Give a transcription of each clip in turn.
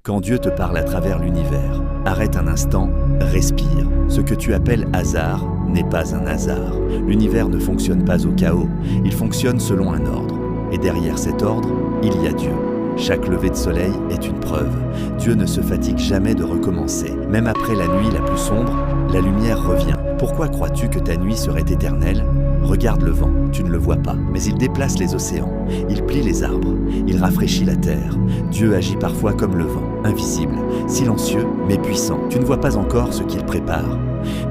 Quand Dieu te parle à travers l'univers, arrête un instant, respire. Ce que tu appelles hasard n'est pas un hasard. L'univers ne fonctionne pas au chaos, il fonctionne selon un ordre. Et derrière cet ordre, il y a Dieu. Chaque lever de soleil est une preuve. Dieu ne se fatigue jamais de recommencer. Même après la nuit la plus sombre, la lumière revient. Pourquoi crois-tu que ta nuit serait éternelle ? Regarde le vent, tu ne le vois pas, mais il déplace les océans, il plie les arbres, il rafraîchit la terre. Dieu agit parfois comme le vent, invisible, silencieux, mais puissant. Tu ne vois pas encore ce qu'il prépare.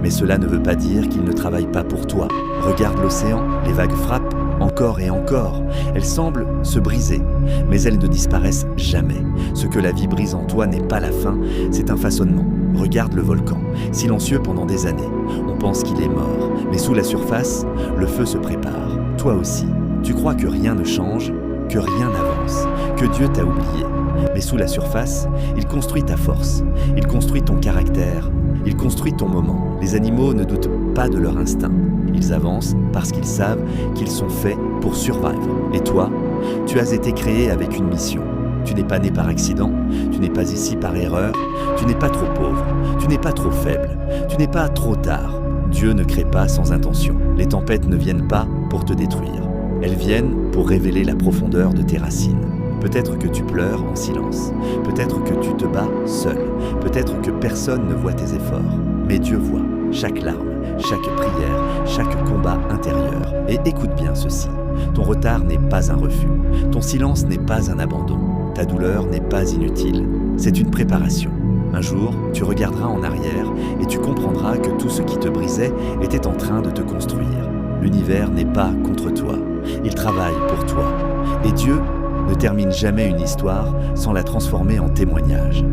Mais cela ne veut pas dire qu'il ne travaille pas pour toi. Regarde l'océan, les vagues frappent, encore et encore. Elles semblent se briser, mais elles ne disparaissent jamais. Ce que la vie brise en toi n'est pas la fin, c'est un façonnement. Regarde le volcan, silencieux pendant des années. On pense qu'il est mort, mais sous la surface, le feu se prépare. Toi aussi, tu crois que rien ne change, que rien n'avance, que Dieu t'a oublié. Mais sous la surface, il construit ta force, il construit ton caractère, il construit ton moment. Les animaux ne doutent pas de leur instinct. Ils avancent parce qu'ils savent qu'ils sont faits pour survivre. Et toi, tu as été créé avec une mission. Tu n'es pas né par accident, tu n'es pas ici par erreur, tu n'es pas trop pauvre, tu n'es pas trop faible, tu n'es pas trop tard. Dieu ne crée pas sans intention. Les tempêtes ne viennent pas pour te détruire. Elles viennent pour révéler la profondeur de tes racines. Peut-être que tu pleures en silence, peut-être que tu te bats seul, peut-être que personne ne voit tes efforts. Mais Dieu voit chaque larme, chaque prière, chaque combat intérieur. Et écoute bien ceci, ton retard n'est pas un refus, ton silence n'est pas un abandon, ta douleur n'est pas inutile, c'est une préparation. Un jour, tu regarderas en arrière et tu comprendras que tout ce qui te brisait était en train de te construire. L'univers n'est pas contre toi, il travaille pour toi. Et Dieu ne termine jamais une histoire sans la transformer en témoignage.